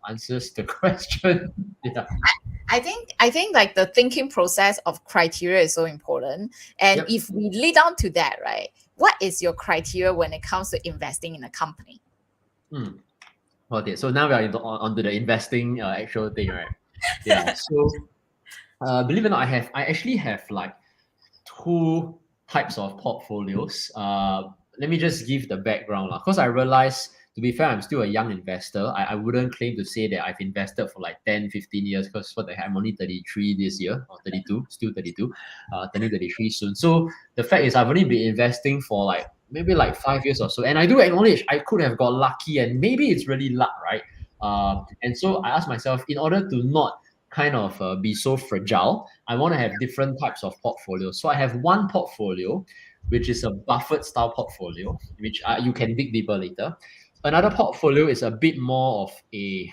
answers the question. Yeah.
I think like the thinking process of criteria is so important. And
Yep.
if we lead on to that, right? What is your criteria when it comes to investing in a company?
Hmm. Okay. So now we are onto the investing actual thing, right? Yeah. So believe it or not, I actually have like two types of portfolios. Let me just give the background. Because I realized, to be fair, I'm still a young investor. I wouldn't claim to say that I've invested for like 10, 15 years because what the heck, I'm only 33 this year, or 32, still 32, turning 33 soon. So the fact is, I've only been investing for like maybe like 5 years or so. And I do acknowledge I could have got lucky and maybe it's really luck, right? And so I asked myself, in order to not kind of be so fragile, I want to have different types of portfolios. So I have one portfolio, which is a Buffett style portfolio, which you can dig deeper later. Another portfolio is a bit more of a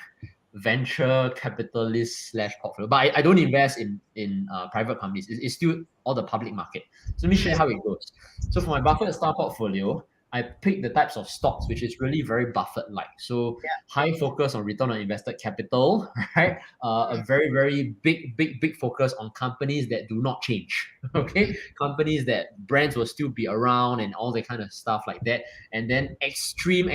venture capitalist slash portfolio, but I don't invest in private companies. It's still all the public market. So let me share how it goes. So for my Buffett style portfolio, I pick the types of stocks which is really very Buffett like. So high focus on return on invested capital, right? A very very big focus on companies that do not change. Okay, companies that brands will still be around and all that kind of stuff like that. And then extreme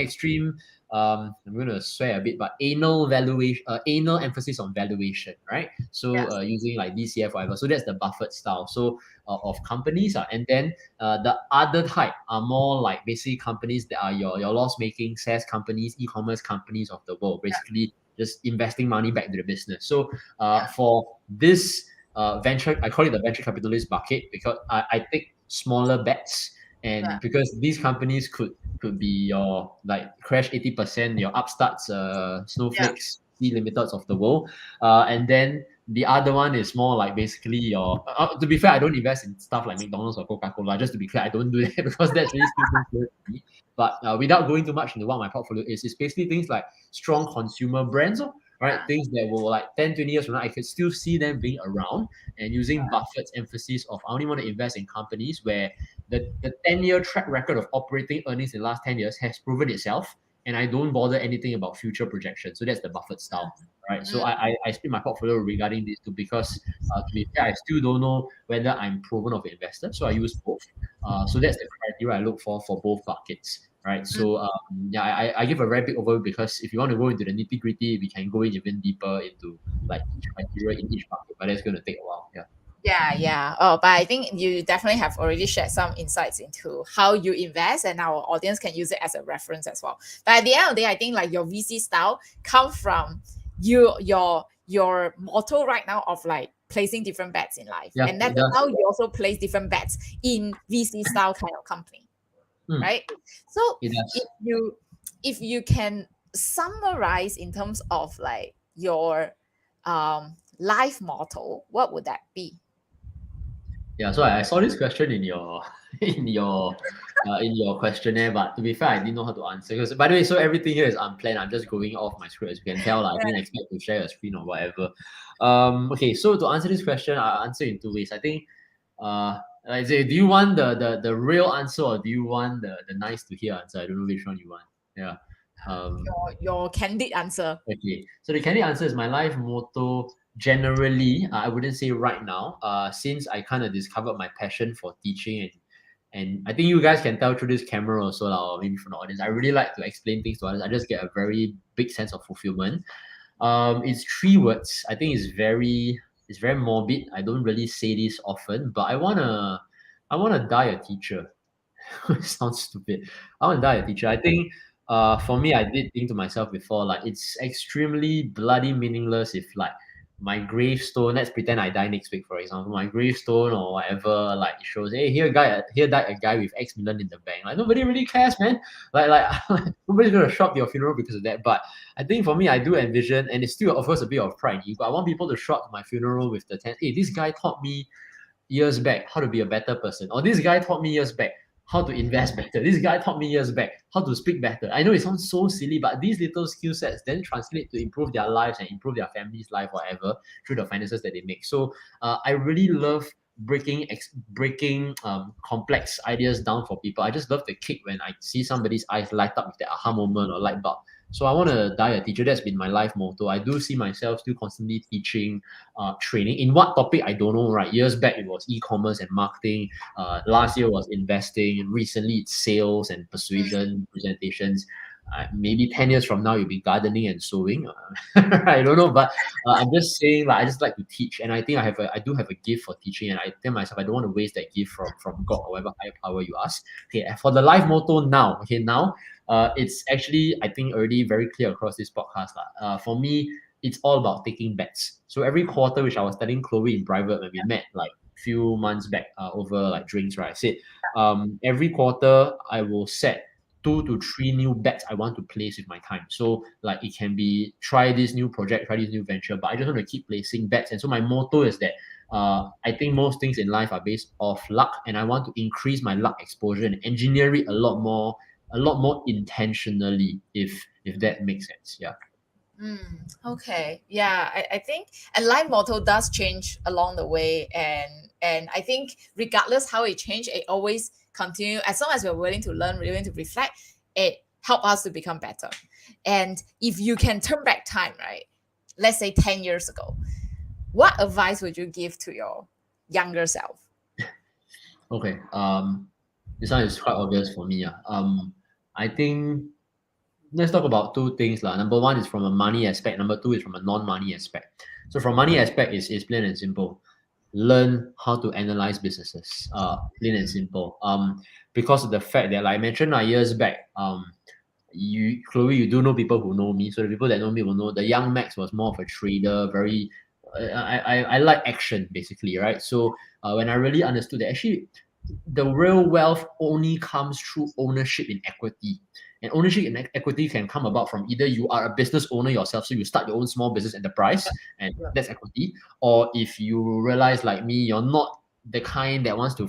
I'm going to swear a bit, but anal emphasis on valuation, right? So
Yes.
using like DCF, whatever. So that's the Buffett style. So of companies, and then the other type are more like basically companies that are your loss making SaaS companies, e-commerce companies of the world, basically just investing money back to the business. So for this venture, I call it the venture capitalist bucket because I take smaller bets. And because these companies could be your like crash 80%, your upstarts,
Yeah.
snowflakes, sea limiteds of the world. And then the other one is more like basically your to be fair, I don't invest in stuff like McDonald's or Coca-Cola. Just to be clear, I don't do that because that's really still too close to me. But without going too much into what my portfolio is, it's basically things like strong consumer brands, right? Things that will like 10, 20 years from now, I could still see them being around, and using Buffett's emphasis of I only want to invest in companies where the 10-year track record of operating earnings in the last 10 years has proven itself, and I don't bother anything about future projection. So that's the Buffett style, right? So I split my portfolio regarding these two because to be fair, I still don't know whether I'm proven of an investor. So I use both. So that's the criteria I look for both buckets, right? So yeah, I give a very big overview because if you want to go into the nitty gritty, we can go even deeper into like each criteria in each bucket, but that's going to take a while. Yeah.
Yeah. Oh, but I think you definitely have already shared some insights into how you invest, and our audience can use it as a reference as well. But at the end of the day, I think like your VC style come from your motto right now of like placing different bets in life,
Yeah,
and
it
that's
does.
how you also place different bets in VC style kind of company, right? So
It does.
if you can summarize in terms of like your life motto, what would that be?
Yeah, so I saw this question in your in your questionnaire, but to be fair, I didn't know how to answer. Because by the way, so everything here is unplanned. I'm just going off my script, as you can tell. I didn't expect to share a screen or whatever. Okay, so to answer this question, I'll answer in two ways. I think, like say, do you want the real answer or do you want the nice to hear answer? I don't know which one you want. Yeah.
Your candid answer.
Okay, so the candid answer is my life motto. Generally, I wouldn't say right now. Since I kind of discovered my passion for teaching, and I think you guys can tell through this camera also, or maybe from the audience. I really like to explain things to others. I just get a very big sense of fulfillment. It's three words. I think it's very morbid. I don't really say this often, but I wanna die a teacher. Sounds stupid. I want to die a teacher. I think for me, I did think to myself before, like it's extremely bloody meaningless if like my gravestone, let's pretend I die next week, for example, my gravestone or whatever, like it shows, hey, here died a guy with X million in the bank. Like nobody really cares, man. Like nobody's gonna show up to your funeral because of that. But I think for me, I do envision, and it's still of course a bit of pride and ego. I want people to show up to my funeral with the hey, this guy taught me years back how to be a better person, or this guy taught me years back how to invest better. This guy taught me years back how to speak better. I know it sounds so silly, but these little skill sets then translate to improve their lives and improve their family's life, whatever, through the finances that they make. So I really love breaking complex ideas down for people. I just love the kick when I see somebody's eyes light up with that aha moment or light bulb. So I want to die a teacher. That's been my life motto. I do see myself still constantly teaching, training. In what topic, I don't know, right? Years back, it was e-commerce and marketing. Last year was investing. Recently, it's sales and persuasion presentations. Maybe 10 years from now, you'll be gardening and sewing. I don't know, but I'm just saying, like, I just like to teach. And I think I do have a gift for teaching. And I tell myself, I don't want to waste that gift from God or whatever higher power you ask. Okay, for the life motto now, it's actually, I think, already very clear across this podcast. For me, it's all about taking bets. So every quarter, which I was telling Chloe in private when we met like few months back over like drinks, right? I said, every quarter I will set 2 to 3 new bets I want to place with my time. So like it can be try this new project, try this new venture, but I just want to keep placing bets. And so my motto is that I think most things in life are based off luck, and I want to increase my luck exposure and engineer it a lot more intentionally, if that makes sense. Yeah.
Okay. Yeah, I think and life motto does change along the way, and I think regardless how it change, it always continue as long as we're willing to learn, willing to reflect, it help us to become better. And if you can turn back time, right? Let's say 10 years ago, what advice would you give to your younger self?
Okay. This one is quite obvious for me. I think let's talk about two things. Number one is from a money aspect. Number two is from a non-money aspect. So from money aspect is plain and simple. Learn how to analyze businesses. Plain and simple. Because of the fact that, like I mentioned years back, Chloe, you do know people who know me. So the people that know me will know the young Max was more of a trader, very I like action basically, right? So when I really understood that actually the real wealth only comes through ownership in equity. And ownership in equity can come about from either you are a business owner yourself, so you start your own small business enterprise, and that's equity. Or if you realize, like me, you're not the kind that wants to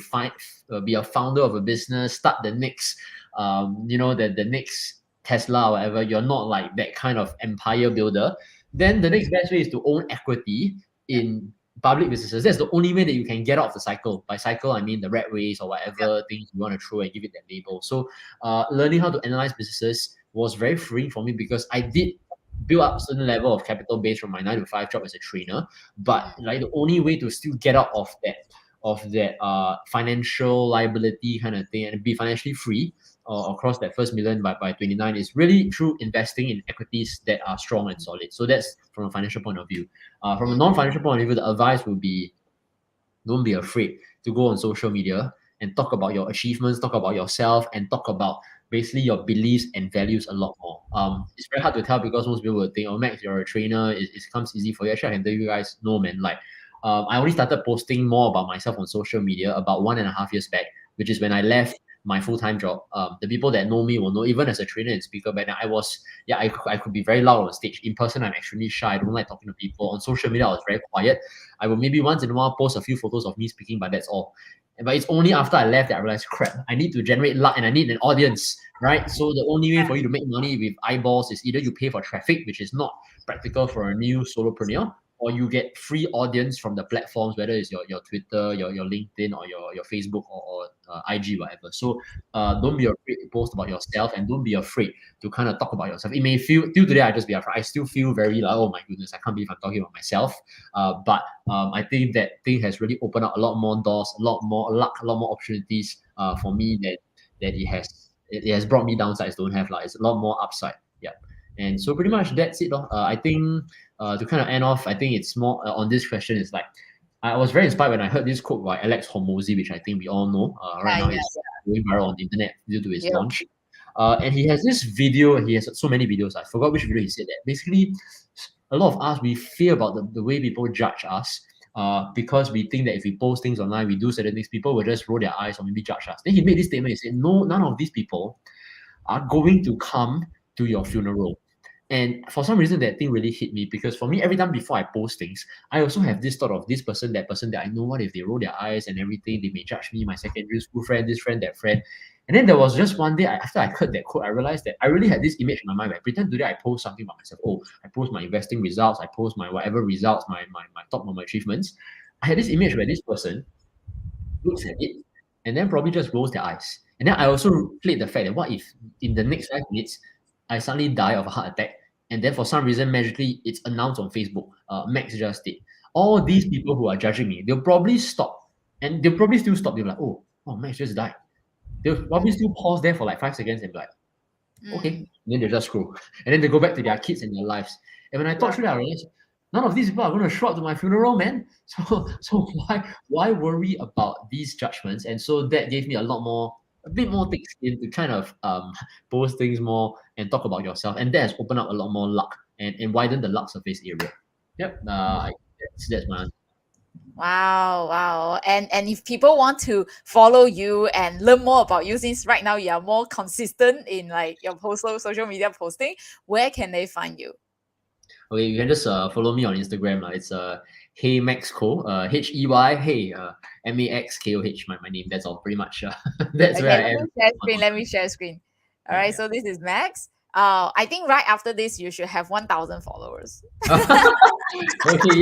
be a founder of a business, start the next, the next Tesla or whatever. You're not like that kind of empire builder. Then the next best way is to own equity in public businesses. That's the only way that you can get out of the cycle. By cycle, I mean the rat race or whatever things you want to throw and give it that label. So learning how to analyze businesses, was very freeing for me because I did build up a certain level of capital base from my 9 to 5 job as a trainer. But like the only way to still get out of that financial liability kind of thing and be financially free or cross that first million by 29 is really through investing in equities that are strong and solid. So that's from a financial point of view. From a non-financial point of view, the advice would be don't be afraid to go on social media and talk about your achievements, talk about yourself, and talk about basically your beliefs and values a lot more. It's very hard to tell because most people would think, oh, Max, you're a trainer, it comes easy for you. Actually, I can tell you guys, no, man. Like, I only started posting more about myself on social media about 1.5 years back, which is when I left my full-time job. The people that know me will know, even as a trainer and speaker back then, I could be very loud on stage. In person, I'm extremely shy. I don't like talking to people. On social media, I was very quiet. I will maybe once in a while post a few photos of me speaking, but that's all. But it's only after I left that I realized, crap, I need to generate luck and I need an audience, right? So the only way for you to make money with eyeballs is either you pay for traffic, which is not practical for a new solopreneur, or you get free audience from the platforms, whether it's your Twitter, your LinkedIn, or your Facebook or IG, whatever. So don't be afraid to post about yourself and don't be afraid to kind of talk about yourself. It may feel, till today, I still feel very like, oh my goodness, I can't believe I'm talking about myself. But I think that thing has really opened up a lot more doors, a lot more luck, a lot more opportunities for me that it has brought me downsides don't have. Like, it's a lot more upside. Yeah. And so pretty much that's it. I think to kind of end off, I think it's more on this question is like, I was very inspired when I heard this quote by Alex Hormozy, which I think we all know. Right now, he's going viral on the internet due to his launch. And he has this video, and he has so many videos. I forgot which video he said that. Basically, a lot of us, we fear about the way people judge us because we think that if we post things online, we do certain things, people will just roll their eyes or maybe judge us. Then he made this statement. He said, no, none of these people are going to come to your funeral. And for some reason, that thing really hit me because for me, every time before I post things, I also have this thought of this person that I know. What if they roll their eyes and everything? They may judge me, my secondary school friend, this friend, that friend. And then there was just one day after I heard that quote, I realized that I really had this image in my mind. I pretend today I post something about myself. Oh, I post my investing results. I post my whatever results, my top of my achievements. I had this image where this person looks at it and then probably just rolls their eyes. And then I also played the fact that what if in the next 5 minutes, I suddenly die of a heart attack and then for some reason magically it's announced on Facebook, Max just did. All these people who are judging me, they'll probably stop and they'll probably still stop. They'll be like, oh, Max just died. They'll probably still pause there for like 5 seconds and be like, okay. And then they just scroll. And then they go back to their kids and their lives. And when I thought through that, I realized none of these people are going to show up to my funeral, man. So why worry about these judgments? And so that gave me a bit more thick skin to kind of post things more and talk about yourself. And that has opened up a lot more luck and widened the luck surface area. Yep. That's my answer.
Wow. And if people want to follow you and learn more about you, since right now you are more consistent in like your social media posting, where can they find you?
Okay, you can just follow me on Instagram. It's Hey Max Co. Hey, hey, MAXKOH, my name. That's all pretty much. That's where I am.
Let me share screen. All right, so this is Max. I think right after this, you should have 1,000 followers.
Okay,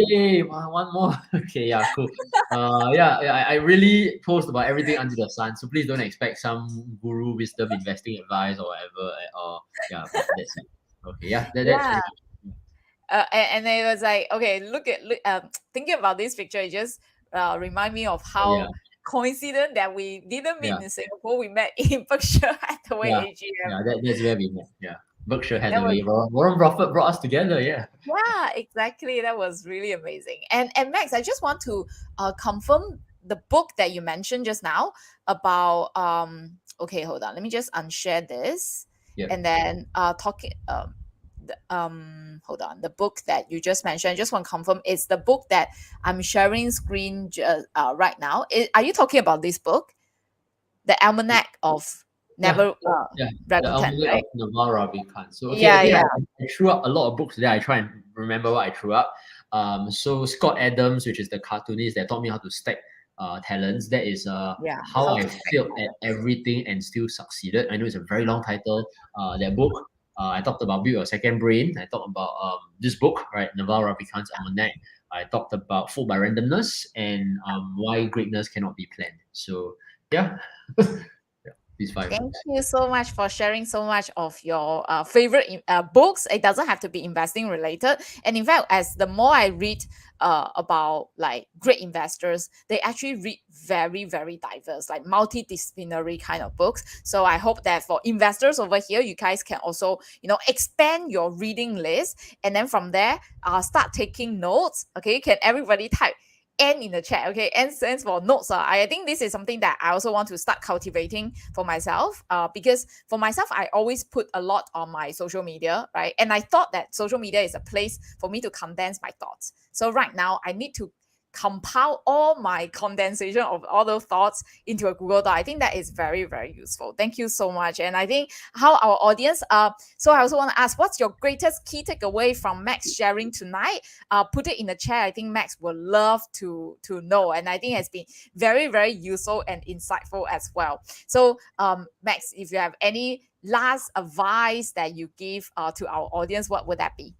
yay! One more. Okay, yeah, cool. I really post about everything under the sun. So please don't expect some guru wisdom investing advice or whatever. But that's it. Okay, that's pretty much.
And it was like, okay, look, thinking about this picture, it just remind me of how coincident that we didn't meet in Singapore. We met in Berkshire Hathaway AGM.
Yeah, that's where we met. Yeah, Berkshire Hathaway. Warren Buffett brought us together. Yeah.
Yeah, exactly. That was really amazing. And Max, I just want to confirm the book that you mentioned just now about okay, hold on, let me just unshare this. And then hold on, the book that you just mentioned, I just want to confirm it's the book that I'm sharing screen right now. Are you talking about this book, The Almanac of Naval Ravikant, right?
Naval Ravikant. So I threw up a lot of books today. I try and remember what I threw up. So Scott Adams, which is the cartoonist that taught me how to stack talents. That is how I failed at everything and still succeeded. I know it's a very long title. That book. I talked about Build Your Second Brain. I talked about this book, right, Naval Ravikant's Almanac. I talked about Fooled by Randomness and why greatness cannot be planned. So yeah. these 5
Thank
books.
you so much for sharing so much of your favorite books. It doesn't have to be investing related. And in fact, as the more I read about like great investors, they actually read very, very diverse, like multidisciplinary kind of books. So I hope that for investors over here, you guys can also, expand your reading list. And then from there, start taking notes. Okay. Can everybody type N in the chat? Okay, N stands for notes. I think this is something that I also want to start cultivating for myself. Because for myself, I always put a lot on my social media, right? And I thought that social media is a place for me to condense my thoughts. So right now, I need to compile all my condensation of all those thoughts into a Google Doc. I think that is very, very useful. Thank you so much. And I think how our audience, so I also want to ask, what's your greatest key takeaway from Max sharing tonight? Put it in the chat. I think Max would love to know. And I think it has been very, very useful and insightful as well. So Max, if you have any last advice that you give to our audience, what would that be?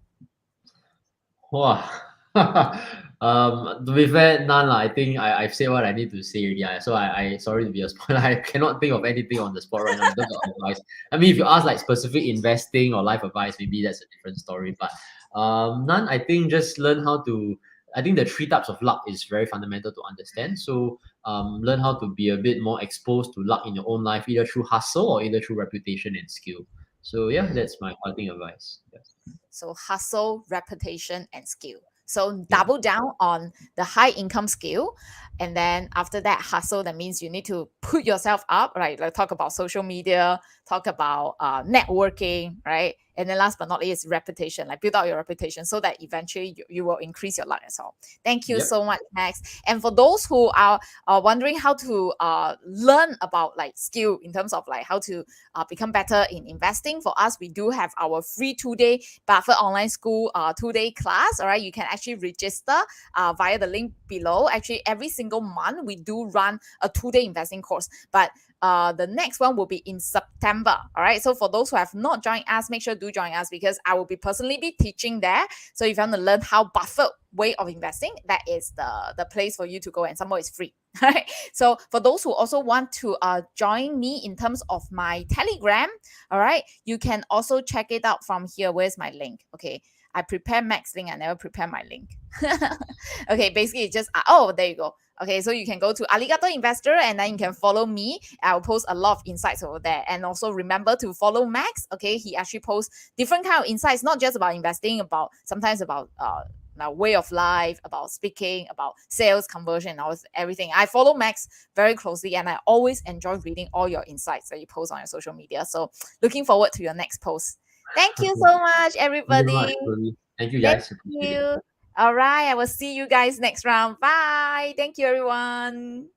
Wow. To be fair, none lah. I think I've said what I need to say already. So I sorry to be a spoiler. I cannot think of anything on the spot right now in terms of advice. I mean, if you ask like specific investing or life advice, maybe that's a different story. But none. I think just learn how to. I think the 3 types of luck is very fundamental to understand. So learn how to be a bit more exposed to luck in your own life, either through hustle or either through reputation and skill. So yeah, that's my parting advice. Yeah.
So hustle, reputation, and skill. So
Yeah.
double down on the high income skill. And then after that, hustle, that means you need to put yourself up, right? Like talk about social media, talk about networking, right? And then last but not least, reputation, like build out your reputation so that eventually you will increase your luck as well. Thank you
Yep.
so much, Max. And for those who are wondering how to learn about like skill in terms of like how to become better in investing, for us, we do have our free 2-day Buffett Online School 2-day class. All right, you can actually register via the link below. Actually, every single month we do run a 2-day investing course, but the next one will be in September. All right, so for those who have not joined us, make sure to join us because I will be personally be teaching there. So if you want to learn how Buffett way of investing, that is the place for you to go, and some more is free. Right. So for those who also want to join me in terms of my Telegram, all right, you can also check it out from here. Where's my link? Okay, I prepare Max link. I never prepare my link. Okay, basically it's just oh, there you go. Okay, so you can go to Alligator Investor and then you can follow me. I'll post a lot of insights over there. And also remember to follow Max. Okay, he actually posts different kind of insights, not just about investing, about sometimes about now way of life, about speaking, about sales, conversion, and everything. I follow Max very closely and I always enjoy reading all your insights that you post on your social media. So looking forward to your next post. Thank you so much,
Thank you very much,
everybody.
Chloe. Thank you,
Thank
guys. Appreciate it.
you. All right. I will see you guys next round. Bye. Thank you, everyone.